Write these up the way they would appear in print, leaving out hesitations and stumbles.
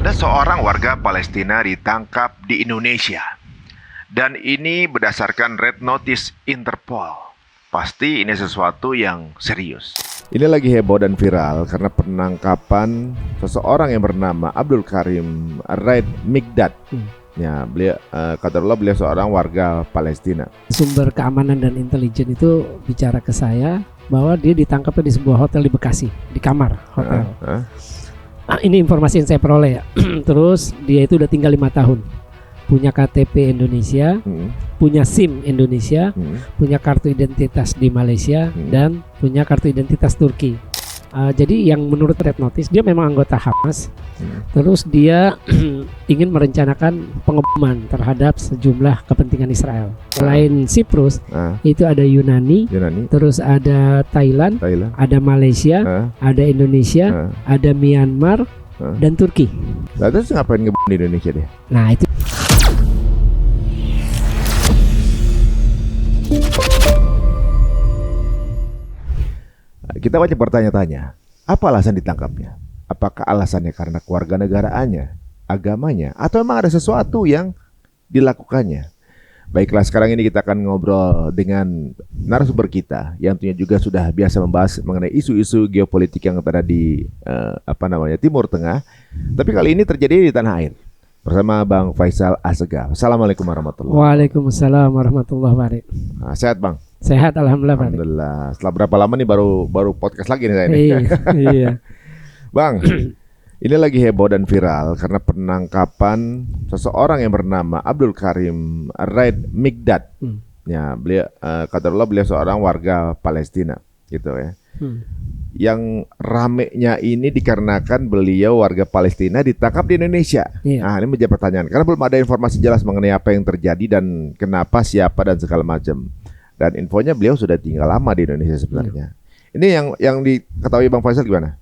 Ada seorang warga Palestina ditangkap di Indonesia. Dan ini berdasarkan red notice Interpol. Pasti ini sesuatu yang serius. Ini lagi heboh dan viral karena penangkapan seseorang yang bernama Abdul Karim Raid Migdad. Ya, kata Allah beliau seorang warga Palestina. Sumber keamanan dan intelijen itu bicara ke saya bahwa dia ditangkap di sebuah hotel di Bekasi, di kamar hotel. Ini informasi yang saya peroleh ya. Terus dia itu udah tinggal 5 tahun, punya KTP Indonesia, punya SIM Indonesia, punya kartu identitas di Malaysia, dan punya kartu identitas Turki. Jadi yang menurut red notice dia memang anggota Hamas. Terus dia ingin merencanakan pengeboman terhadap sejumlah kepentingan Israel. Selain Siprus, itu ada Yunani, terus ada Thailand, ada Malaysia, ada Indonesia, ada Myanmar, dan Turki. Lalu terus ngapain ngebom di Indonesia dia? Nah itu. Kita wajib bertanya-tanya, apa alasan ditangkapnya? Apakah alasannya karena kewarganegaraannya, agamanya, atau memang ada sesuatu yang dilakukannya? Baiklah, sekarang ini kita akan ngobrol dengan narasumber kita yang tentunya juga sudah biasa membahas mengenai isu-isu geopolitik yang ada di Timur Tengah. Tapi kali ini terjadi di tanah air bersama Bang Faisal Assegaf. Assalamualaikum warahmatullahi wabarakatuh. Waalaikumsalam warahmatullahi wabarakatuh. Sehat Bang? Sehat, alhamdulillah. Alhamdulillah. Setelah berapa lama nih baru podcast lagi nih saya nih. Iya. Bang, ini lagi heboh dan viral karena penangkapan seseorang yang bernama Abdul Karim Raid Migdad. Ya, kata Allah beliau seorang warga Palestina, gitu ya. Yang ramenya ini dikarenakan beliau warga Palestina ditangkap di Indonesia. Nah, ini menjadi pertanyaan karena belum ada informasi jelas mengenai apa yang terjadi dan kenapa, siapa dan segala macam. Dan infonya beliau sudah tinggal lama di Indonesia sebenarnya. Ini yang diketahui Bang Faisal gimana?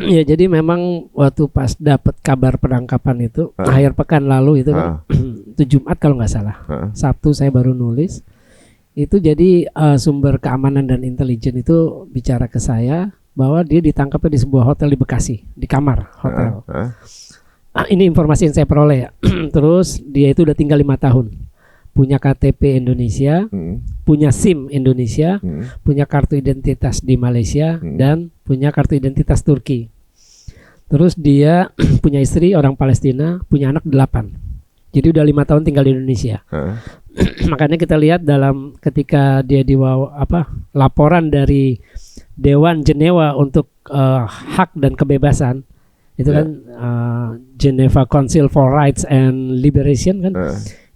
Ya, jadi memang waktu pas dapat kabar penangkapan itu akhir pekan lalu itu kan itu Jumat kalau nggak salah. Sabtu saya baru nulis. Itu jadi sumber keamanan dan intelijen itu bicara ke saya bahwa dia ditangkap di sebuah hotel di Bekasi, di kamar hotel. Ini informasi yang saya peroleh ya. Terus dia itu udah tinggal 5 tahun, punya KTP Indonesia, punya SIM Indonesia, punya kartu identitas di Malaysia, dan punya kartu identitas Turki. Terus dia punya istri orang Palestina, punya anak 8. Jadi udah 5 tahun tinggal di Indonesia. Makanya kita lihat ketika dia laporan dari Dewan Jenewa untuk hak dan kebebasan, itu kan Geneva Council for Rights and Liberation kan.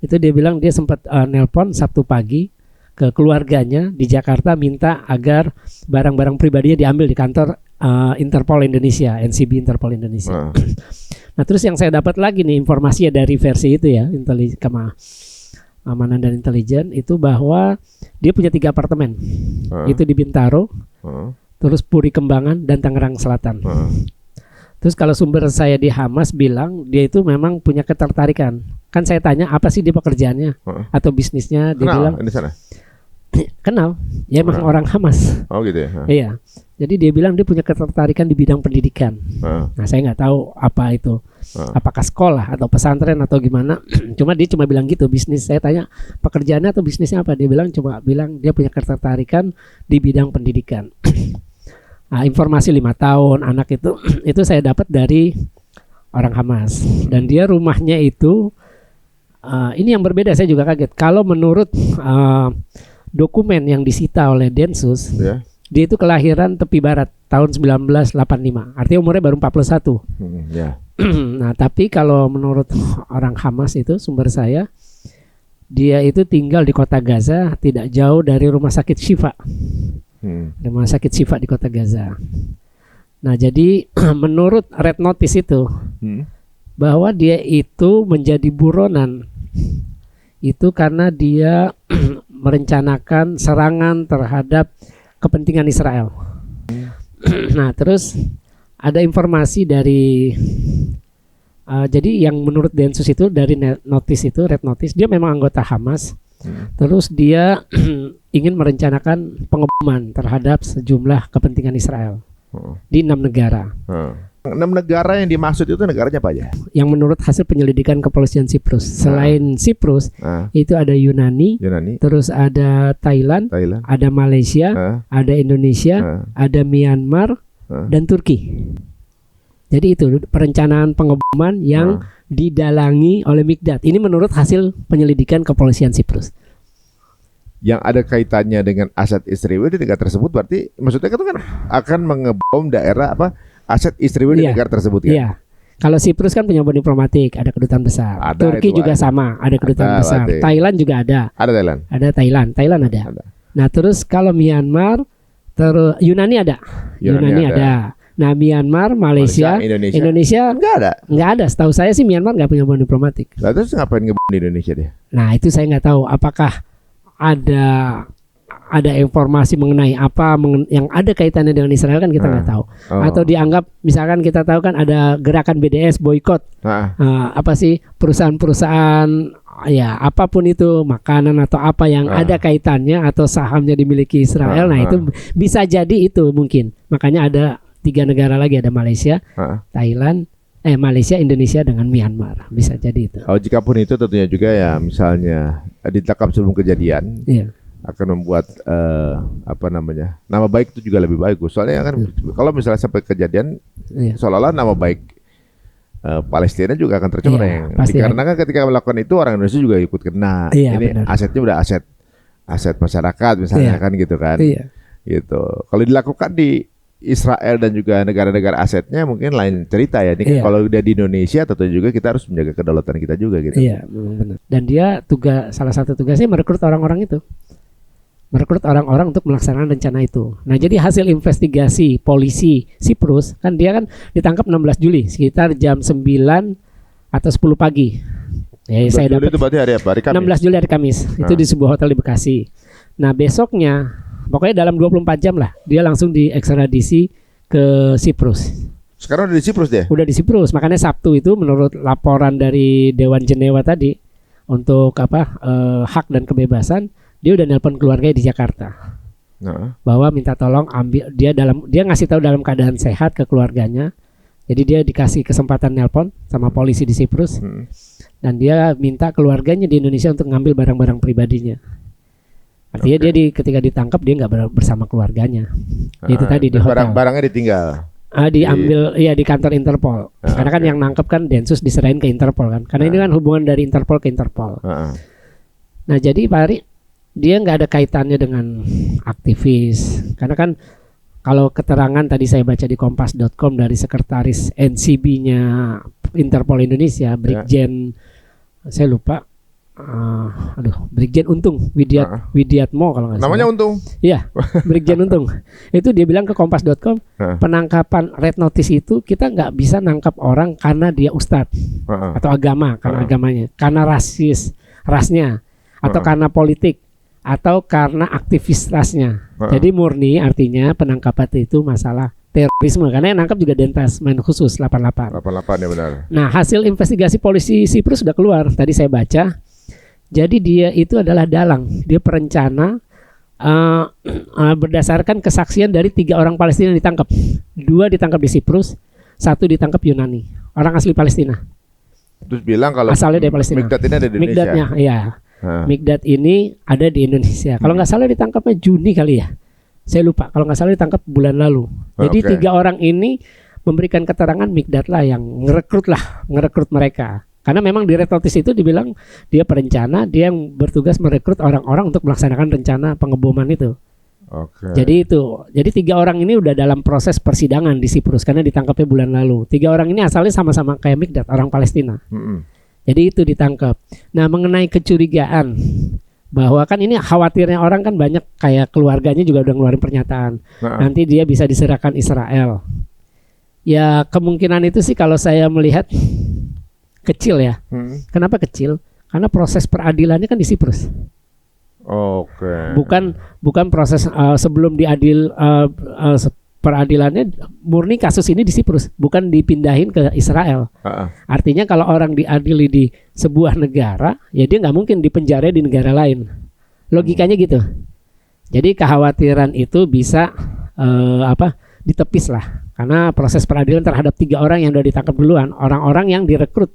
Itu dia bilang dia sempat nelpon Sabtu pagi ke keluarganya di Jakarta minta agar barang-barang pribadinya diambil di kantor Interpol Indonesia, NCB Interpol Indonesia. Nah, terus yang saya dapat lagi nih informasinya dari versi itu ya, keamanan dan intelijen itu bahwa dia punya 3 apartemen. Itu di Bintaro, terus Puri Kembangan dan Tangerang Selatan. Terus kalau sumber saya di Hamas bilang dia itu memang punya ketertarikan. Kan saya tanya apa sih dia pekerjaannya atau bisnisnya, dia bilang di sana. Kenal, ya emang orang Hamas. Oh gitu ya. Iya. Jadi dia bilang dia punya ketertarikan di bidang pendidikan. Nah, saya nggak tahu apa itu. Apakah sekolah atau pesantren atau gimana. Cuma dia cuma bilang gitu, bisnis. Saya tanya pekerjaannya atau bisnisnya apa. Dia bilang dia punya ketertarikan di bidang pendidikan. Nah, informasi 5 tahun anak itu saya dapat dari orang Hamas. Dan dia rumahnya itu ini yang berbeda, saya juga kaget. Kalau menurut dokumen yang disita oleh Densus, dia itu kelahiran tepi barat tahun 1985. Artinya umurnya baru 41. Nah, tapi kalau menurut orang Hamas itu sumber saya, dia itu tinggal di kota Gaza, tidak jauh dari rumah sakit Syifa. Rumah sakit Syifa di kota Gaza. Nah, jadi menurut red notice itu bahwa dia itu menjadi buronan itu karena dia merencanakan serangan terhadap kepentingan Israel. Nah, terus ada informasi dari jadi yang menurut Densus itu dari notice itu, red notice, dia memang anggota Hamas. Terus dia ingin merencanakan pengeboman terhadap sejumlah kepentingan Israel di 6 negara. 6 negara yang dimaksud itu negaranya apa aja? Yang menurut hasil penyelidikan kepolisian Siprus. Selain Siprus, itu ada Yunani, terus ada Thailand, ada Malaysia, ada Indonesia, ada Myanmar, dan Turki. Jadi itu perencanaan pengeboman yang didalangi oleh Mikdad. Ini menurut hasil penyelidikan kepolisian Siprus. Yang ada kaitannya dengan aset Israel di negara tersebut, berarti maksudnya itu kan akan mengebom daerah aset Israel di negara tersebut kan? Iya. Kalau Siprus kan punya diplomatik, ada kedutaan besar. Turki juga sama, ada kedutaan besar. Berarti. Thailand juga ada. Ada Thailand. Ada Thailand ada. Nah, terus kalau Myanmar, terus Yunani ada. Yunani ada. Nah, Myanmar, Malaysia, Indonesia nggak ada. Setahu saya sih Myanmar nggak punya hubungan diplomatik. Nah, terus ngapain ngebom di Indonesia dia? Nah, itu saya nggak tahu. Apakah ada informasi mengenai yang ada kaitannya dengan Israel kan kita nggak tahu. Atau dianggap misalkan kita tahu kan ada gerakan BDS boykot. Apa sih perusahaan-perusahaan ya apapun itu makanan atau apa yang ada kaitannya atau sahamnya dimiliki Israel. Nah itu bisa jadi itu mungkin. Makanya ada 3 negara lagi, ada Malaysia, Thailand, Malaysia, Indonesia dengan Myanmar. Bisa jadi itu. Jikapun itu tentunya juga ya misalnya ditangkap sebelum kejadian, akan membuat nama baik itu juga lebih bagus. Soalnya kan kalau misalnya sampai kejadian, seolah-olah nama baik Palestina juga akan tercoreng. Karena kan ketika melakukan itu orang Indonesia juga ikut kena. Ini benar. Asetnya udah aset masyarakat misalnya kan gitu kan. Gitu. Kalau dilakukan di Israel dan juga negara-negara asetnya mungkin lain cerita ya. Ini kalau udah di Indonesia tentu juga kita harus menjaga kedaulatan kita juga gitu. Iya, benar. Dan dia salah satu tugasnya merekrut orang-orang itu. Merekrut orang-orang untuk melaksanakan rencana itu. Nah, jadi hasil investigasi polisi Siprus kan dia kan ditangkap 16 Juli sekitar jam 9 atau 10 pagi. Ya, saya dapat itu berarti hari apa? Hari Kamis. 16 Juli hari Kamis. Itu di sebuah hotel di Bekasi. Nah, besoknya pokoknya dalam 24 jam lah dia langsung diekstradisi ke Siprus. Sekarang udah di Siprus dia? Udah di Siprus. Makanya Sabtu itu menurut laporan dari Dewan Jenewa tadi untuk hak dan kebebasan, dia udah nelpon keluarganya di Jakarta. Bahwa minta tolong ambil dia ngasih tahu dalam keadaan sehat ke keluarganya. Jadi dia dikasih kesempatan nelpon sama polisi di Siprus. Dan dia minta keluarganya di Indonesia untuk ngambil barang-barang pribadinya. Artinya dia ketika ditangkap dia nggak bersama keluarganya. Itu tadi di hotel. Barang-barangnya ditinggal. Diambil di kantor Interpol. Karena kan yang nangkep kan Densus diserahin ke Interpol kan. Karena ini kan hubungan dari Interpol ke Interpol. Nah jadi Pak Ari, dia nggak ada kaitannya dengan aktivis. Karena kan kalau keterangan tadi saya baca di kompas.com dari sekretaris NCB-nya Interpol Indonesia, Brigjen saya lupa. Brigjen Untung Widiatmo kalau nggak salah. Namanya Untung. Iya, Brigjen Untung. Itu dia bilang ke kompas.com, penangkapan red notice itu kita nggak bisa nangkap orang karena dia ustadz atau agama, karena agamanya, karena rasnya, atau karena politik, atau karena aktivis rasnya. Jadi murni artinya penangkapan itu masalah terorisme, karena yang nangkap juga Dentasmen Khusus 88 ya benar. Nah hasil investigasi polisi Siprus sudah keluar, tadi saya baca. Jadi dia itu adalah dalang, dia perencana berdasarkan kesaksian dari 3 orang Palestina yang ditangkap. 2 ditangkap di Siprus, 1 ditangkap Yunani, orang asli Palestina. Terus bilang kalau asalnya dari Palestina. Mikdad ini ada di Indonesia. Mikdadnya, iya. Mikdad ini ada di Indonesia. Kalau nggak salah ditangkapnya Juni kali ya. Saya lupa. Kalau nggak salah ditangkap bulan lalu. Jadi 3 orang ini memberikan keterangan Mikdad lah yang ngerekrut mereka. Karena memang di red notice itu dibilang dia perencana, dia yang bertugas merekrut orang-orang untuk melaksanakan rencana pengeboman itu. Jadi 3 orang ini udah dalam proses persidangan di Siprus karena ditangkapnya bulan lalu. 3 orang ini asalnya sama-sama kayak Mikdad, orang Palestina. Jadi itu ditangkap. Nah, mengenai kecurigaan bahwa kan ini khawatirnya orang kan banyak kayak keluarganya juga udah ngeluarin pernyataan. Nanti dia bisa diserahkan Israel. Ya kemungkinan itu sih kalau saya melihat kecil ya. Kenapa kecil? Karena proses peradilannya kan di Siprus. Bukan proses sebelum diadil peradilannya murni kasus ini di Siprus, bukan dipindahin ke Israel. Artinya kalau orang diadili di sebuah negara, ya dia nggak mungkin dipenjara di negara lain. Logikanya gitu. Jadi kekhawatiran itu bisa ditepis lah. karena proses peradilan terhadap 3 orang yang sudah ditangkap duluan, orang-orang yang direkrut.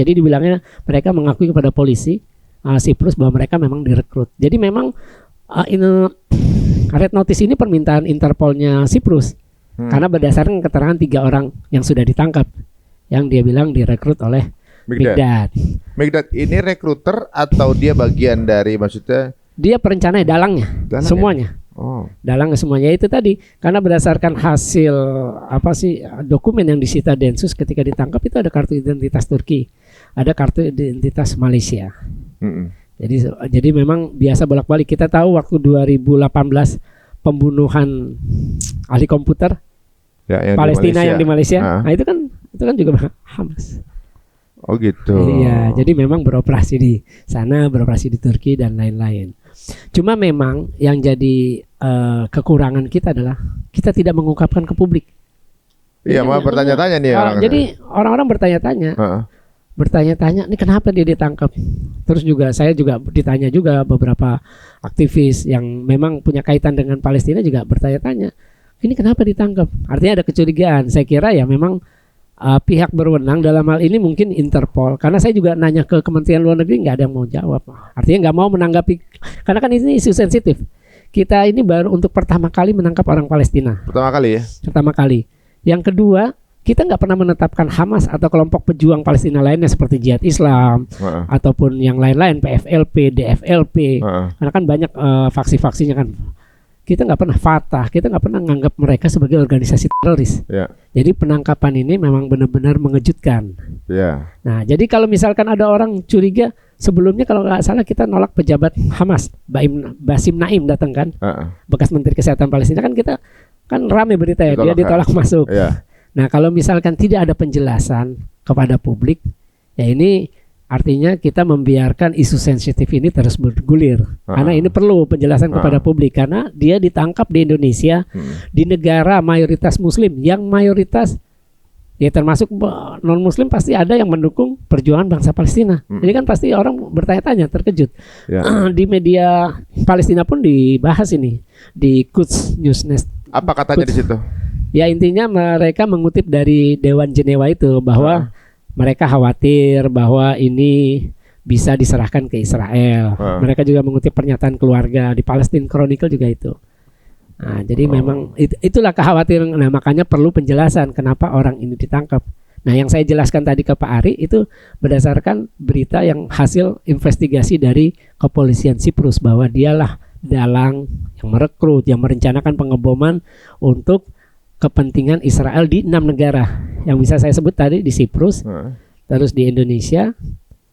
Jadi dibilangnya mereka mengakui kepada polisi Siprus bahwa mereka memang direkrut. Jadi memang red notice ini permintaan Interpolnya Siprus karena berdasarkan keterangan 3 orang yang sudah ditangkap yang dia bilang direkrut oleh Mikdad. Mikdad ini rekruter atau dia bagian dari, maksudnya Dia perencana dalangnya, semuanya. Oh. Dalangnya semuanya itu tadi karena berdasarkan hasil dokumen yang disita Densus ketika ditangkap itu ada kartu identitas Turki, ada kartu identitas Malaysia. Jadi memang biasa bolak-balik. Kita tahu waktu 2018 pembunuhan ahli komputer yang Palestina yang di Malaysia. Nah, itu kan juga Hamas. Oh gitu. Iya, jadi memang beroperasi di sana, beroperasi di Turki dan lain-lain. Cuma memang yang jadi kekurangan kita adalah kita tidak mengungkapkan ke publik. Iya, malah bertanya-tanya nih orang. Jadi orang-orang bertanya-tanya, ini kenapa dia ditangkap? Terus juga saya juga ditanya juga beberapa aktivis yang memang punya kaitan dengan Palestina juga bertanya-tanya, ini kenapa ditangkap? Artinya ada kecurigaan. Saya kira ya memang pihak berwenang dalam hal ini mungkin Interpol, karena saya juga nanya ke Kementerian Luar Negeri nggak ada yang mau jawab, artinya nggak mau menanggapi karena kan ini isu sensitif. Kita ini baru untuk pertama kali menangkap orang Palestina. Pertama kali ya? Pertama kali. Yang kedua, kita nggak pernah menetapkan Hamas atau kelompok pejuang Palestina lainnya seperti Jihad Islam ataupun yang lain-lain, PFLP, DFLP, karena kan banyak faksi-faksinya kan. Kita nggak pernah Fatah, kita nggak pernah menganggap mereka sebagai organisasi teroris. Jadi penangkapan ini memang benar-benar mengejutkan. Nah, jadi kalau misalkan ada orang curiga, sebelumnya kalau nggak salah kita nolak pejabat Hamas, Basim Naim datang kan, bekas Menteri Kesehatan Palestina kan, kita kan rame berita ya, dia ditolak masuk. Nah, kalau misalkan tidak ada penjelasan kepada publik, ya ini artinya kita membiarkan isu sensitif ini terus bergulir. Karena ini perlu penjelasan kepada publik, karena dia ditangkap di Indonesia, di negara mayoritas Muslim, yang mayoritas ya termasuk non Muslim pasti ada yang mendukung perjuangan bangsa Palestina. Jadi kan pasti orang bertanya-tanya, terkejut. Di media Palestina pun dibahas ini di Quds Newsnet. Apa katanya di situ? Ya intinya mereka mengutip dari Dewan Jenewa itu bahwa mereka khawatir bahwa ini bisa diserahkan ke Israel. Mereka juga mengutip pernyataan keluarga di Palestine Chronicle juga itu. Nah, jadi memang itulah kekhawatiran. Nah, makanya perlu penjelasan kenapa orang ini ditangkap. Nah, yang saya jelaskan tadi ke Pak Ari itu berdasarkan berita yang hasil investigasi dari kepolisian Siprus bahwa dialah dalang yang merekrut, yang merencanakan pengeboman untuk kepentingan Israel di 6 negara yang bisa saya sebut tadi, di Siprus, terus di Indonesia,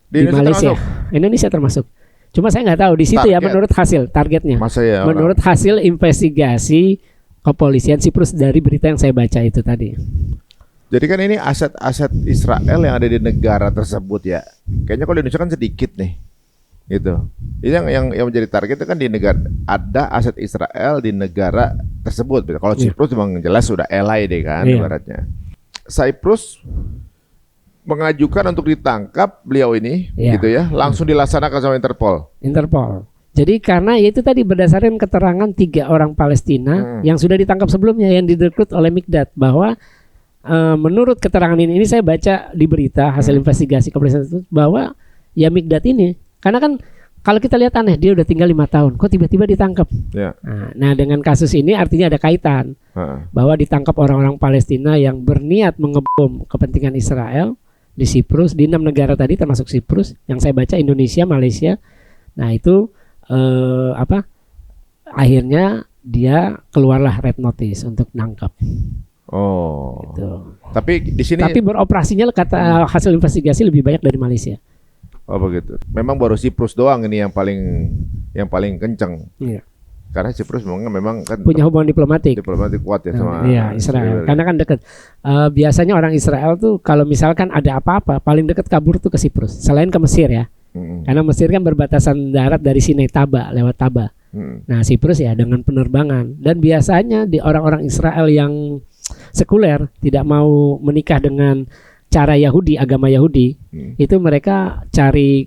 di Malaysia, Indonesia termasuk. Cuma saya nggak tahu di situ ya menurut hasil targetnya. Menurut hasil investigasi kepolisian Siprus dari berita yang saya baca itu tadi. Jadi kan ini aset-aset Israel yang ada di negara tersebut ya. Kayaknya kalau di Indonesia kan sedikit nih. Gitu. Ini yang menjadi target itu kan di negara, ada aset Israel di negara tersebut. Kalau Siprus memang jelas sudah ally deh kan ibaratnya. Siprus mengajukan untuk ditangkap beliau ini gitu ya, langsung dilaksanakan sama Interpol. Jadi karena itu tadi berdasarkan keterangan 3 orang Palestina yang sudah ditangkap sebelumnya yang direkrut oleh Mikdad, bahwa menurut keterangan ini saya baca di berita hasil investigasi kepolisian itu bahwa ya Mikdad ini, karena kan kalau kita lihat aneh, dia udah tinggal 5 tahun, kok tiba-tiba ditangkap. Nah, dengan kasus ini artinya ada kaitan bahwa ditangkap orang-orang Palestina yang berniat mengebom kepentingan Israel di Siprus, di 6 negara tadi termasuk Siprus, yang saya baca Indonesia, Malaysia. Nah itu akhirnya dia keluarlah red notice untuk nangkap. Gitu. Tapi beroperasinya kata hasil investigasi lebih banyak dari Malaysia. Oh begitu. Memang baru Siprus doang ini yang paling kencang. Karena Siprus memang kan punya hubungan diplomatik kuat ya sama Israel. Karena kan dekat. Biasanya orang Israel tuh kalau misalkan ada apa-apa paling dekat kabur tuh ke Siprus. Selain ke Mesir ya. Karena Mesir kan berbatasan darat dari Sinai Taba, lewat Taba. Nah Siprus ya dengan penerbangan. Dan biasanya di orang-orang Israel yang sekuler, tidak mau menikah dengan cara Yahudi, agama Yahudi, itu mereka cari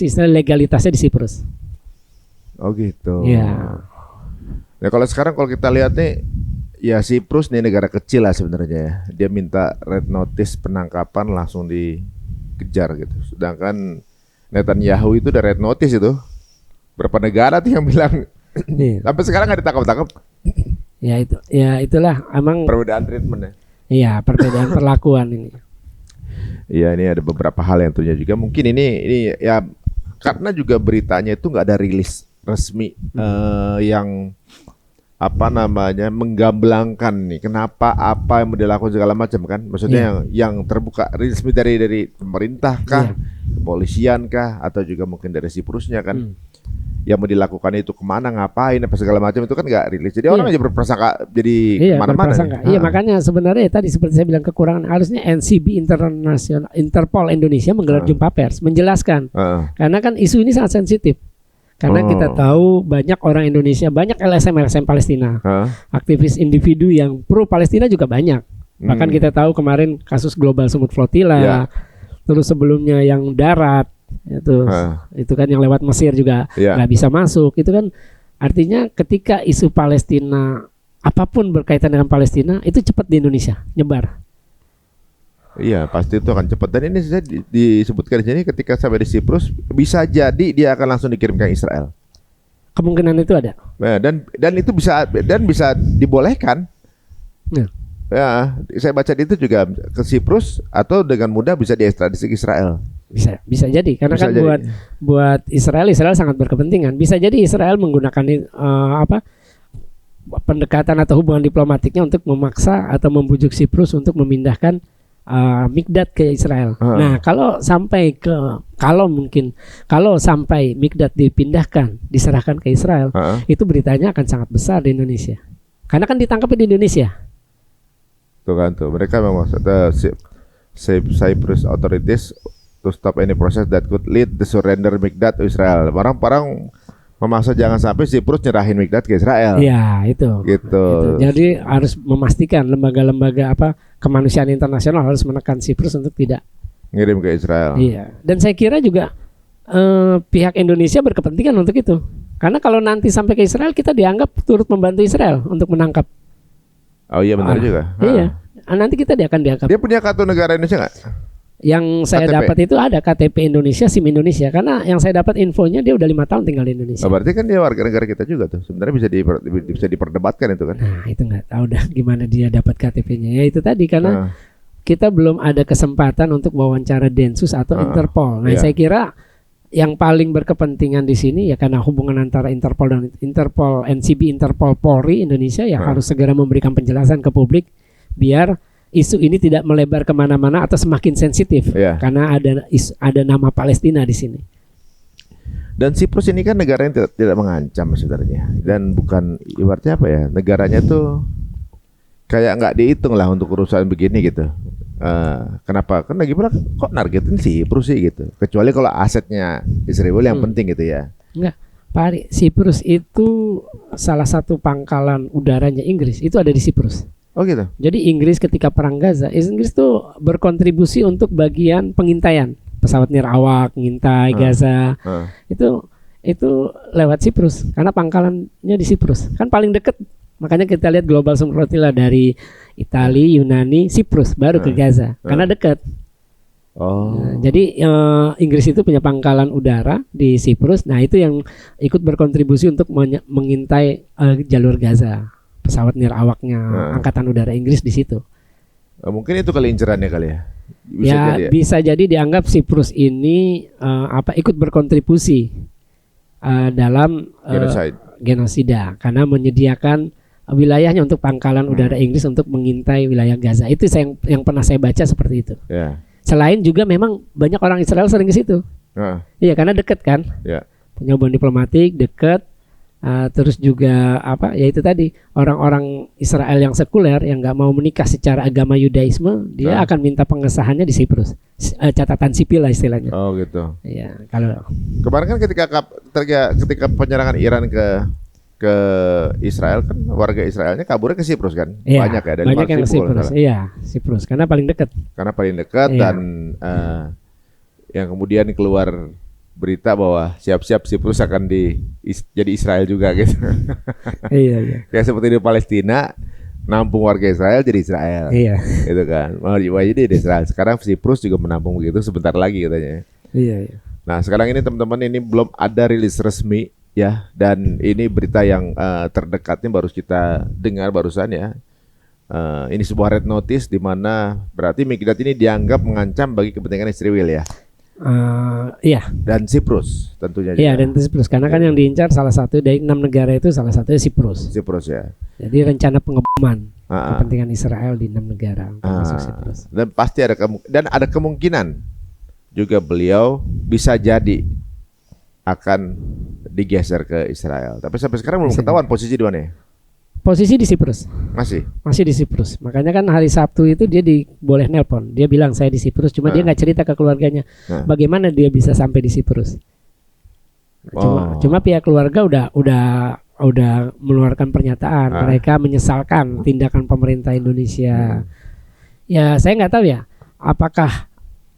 istilah legalitasnya di Siprus. Oh gitu. Ya. Nah kalau sekarang kalau kita lihat nih, Ya Siprus nih negara kecil lah sebenarnya ya. Dia minta red notice penangkapan langsung dikejar gitu. Sedangkan Netanyahu itu udah red notice itu. Berapa negara tuh yang bilang Iya. sampai sekarang nggak ditangkap-tangkap. Ya itulah emang. Perbedaan treatment ya. Iya, perbedaan perlakuan ini. Iya, ini ada beberapa hal yang tentunya juga mungkin ini ya karena juga beritanya itu nggak ada rilis resmi yang apa namanya menggamblangkan nih kenapa apa yang mau dilakukan segala macam kan, maksudnya yang terbuka resmi dari pemerintah kah, kepolisian kah, atau juga mungkin dari Siprusnya kan, yang mau dilakukan itu kemana, ngapain, apa segala macam itu kan nggak rilis, jadi orang aja berprasangka jadi kemana-mana. Iya, makanya sebenarnya tadi seperti saya bilang kekurangan harusnya NCB Internasional Interpol Indonesia menggelar jumpa pers menjelaskan karena kan isu ini sangat sensitif. Karena kita tahu banyak orang Indonesia, banyak LSM Palestina, aktivis individu yang pro Palestina juga banyak. Bahkan kita tahu kemarin kasus Global Sumut Flotilla, terus sebelumnya yang darat, itu kan yang lewat Mesir juga nggak bisa masuk. Itu kan artinya ketika isu Palestina apapun berkaitan dengan Palestina itu cepat di Indonesia nyebar. Iya, pasti itu akan cepat. Dan ini saya disebutkan di sini ketika sampai di Siprus bisa jadi dia akan langsung dikirim ke Israel. Kemungkinan itu ada. Nah, dan itu bisa dibolehkan. Ya, saya baca itu juga ke Siprus atau dengan mudah bisa diekstradisi ke Israel. Bisa jadi karena bisa kan jadi. buat Israel sangat berkepentingan. Bisa jadi Israel menggunakan pendekatan atau hubungan diplomatiknya untuk memaksa atau membujuk Siprus untuk memindahkan Mikdad ke Israel. Nah, kalau sampai Mikdad dipindahkan, diserahkan ke Israel, itu beritanya akan sangat besar di Indonesia. Karena kan ditangkap di Indonesia. Tuh kan tuh, mereka memang Cyprus authorities to stop any process that could lead the surrender Mikdad to Israel. Orang memaksa jangan sampai Siprus nyerahin Mikdad ke Israel. Iya, itu. Gitu. Jadi harus memastikan lembaga-lembaga kemanusiaan internasional harus menekan Siprus untuk tidak ngirim ke Israel. Iya. Dan saya kira juga pihak Indonesia berkepentingan untuk itu. Karena kalau nanti sampai ke Israel kita dianggap turut membantu Israel untuk menangkap. Oh iya benar juga. Iya. Nanti kita akan dianggap. Dia punya kartu negara Indonesia nggak? Yang saya KTP. dapat itu ada KTP Indonesia, SIM Indonesia. Karena yang saya dapat infonya dia udah 5 tahun tinggal di Indonesia. Oh, berarti kan dia warga negara kita juga tuh. Sebenarnya bisa diperdebatkan itu kan. Nah itu nggak tahu dah gimana dia dapat KTP-nya. Ya itu tadi karena kita belum ada kesempatan untuk wawancara Densus atau Interpol. Nah saya kira yang paling berkepentingan di sini ya karena hubungan antara Interpol dan Interpol, NCB, Interpol, Polri Indonesia ya harus segera memberikan penjelasan ke publik biar isu ini tidak melebar kemana-mana atau semakin sensitif karena ada nama Palestina di sini. Dan Siprus ini kan negara yang tidak mengancam sebenarnya dan bukan ibaratnya apa ya, negaranya tuh kayak nggak dihitung lah untuk urusan begini gitu. Kenapa? Kan lagi pula kok nargetin Siprus sih gitu. Kecuali kalau asetnya Israel yang penting gitu ya. Enggak, Pak Ari, Siprus itu salah satu pangkalan udaranya Inggris itu ada di Siprus. Oh gitu. Jadi Inggris ketika perang Gaza, Inggris tuh berkontribusi untuk bagian pengintaian pesawat nirawak, ngintai Gaza. Itu lewat Siprus karena pangkalannya di Siprus. Kan paling dekat. Makanya kita lihat Global Sumut Flotilla dari Italia, Yunani, Siprus baru ke Gaza karena dekat. Nah, jadi Inggris itu punya pangkalan udara di Siprus. Nah, itu yang ikut berkontribusi untuk mengintai jalur Gaza. Pesawat nirawaknya angkatan udara Inggris di situ. Mungkin itu kelincerannya kali ya. Bisa jadi dianggap Siprus ini ikut berkontribusi dalam genosida karena menyediakan wilayahnya untuk pangkalan udara Inggris untuk mengintai wilayah Gaza. Itu yang pernah saya baca seperti itu. Selain juga memang banyak orang Israel sering ke situ. Iya, karena dekat kan. Punya hubungan diplomatik, dekat. Terus juga ya itu tadi orang-orang Israel yang sekuler yang nggak mau menikah secara agama Yudaisme dia akan minta pengesahannya di Siprus, catatan sipil lah istilahnya. Oh gitu. Iya, kalau kemarin kan ketika penyerangan Iran ke Israel kan warga Israelnya kaburnya ke Siprus kan, banyak ya dari banyak yang ke Siprus. Iya, Siprus karena paling dekat. Dan yang kemudian keluar berita bahwa siap-siap Siprus akan jadi Israel juga gitu. Iya. Kayak seperti di Palestina, nampung warga Israel jadi Israel. Iya. Gitu kan. Mau jadi di Israel. Sekarang Siprus juga menampung begitu sebentar lagi katanya. Iya, iya. Nah, sekarang ini teman-teman ini belum ada rilis resmi ya, dan ini berita yang terdekatnya baru kita dengar barusan ya. Ini sebuah red notice di mana berarti Mikdad ini dianggap mengancam bagi kepentingan Israel ya. Iya. Dan Siprus tentunya juga. Iya, dan Siprus karena kan yang diincar salah satu dari 6 negara itu salah satunya Siprus. Siprus ya. Jadi rencana pengeboman kepentingan Israel di 6 negara termasuk Siprus. Dan pasti ada kemungkinan juga beliau bisa jadi akan digeser ke Israel. Tapi sampai sekarang belum ketahuan posisi di mana ya? Posisi di Siprus. Masih di Siprus. Makanya kan hari Sabtu itu dia boleh nelpon. Dia bilang saya di Siprus, cuma dia nggak cerita ke keluarganya. Bagaimana dia bisa sampai di Siprus? Cuma pihak keluarga udah mengeluarkan pernyataan. Mereka menyesalkan tindakan pemerintah Indonesia. Ya saya nggak tahu ya, apakah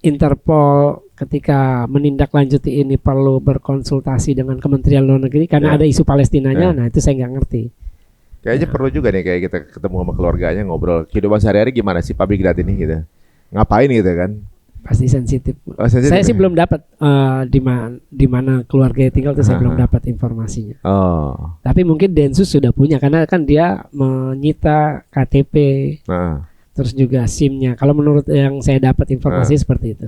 Interpol ketika menindaklanjuti ini perlu berkonsultasi dengan Kementerian Luar Negeri karena ada isu Palestinanya. Nah itu saya nggak ngerti. Kayaknya perlu juga nih kayak kita ketemu sama keluarganya ngobrol kehidupan sehari-hari gimana sih Pak Mikdad ini gitu. Ngapain gitu kan? Pasti sensitif. Sensitif saya sih ya? belum dapat di mana keluarga tinggal itu saya belum dapat informasinya. Tapi mungkin Densus sudah punya karena kan dia menyita KTP. Terus juga SIM-nya. Kalau menurut yang saya dapat informasi seperti itu.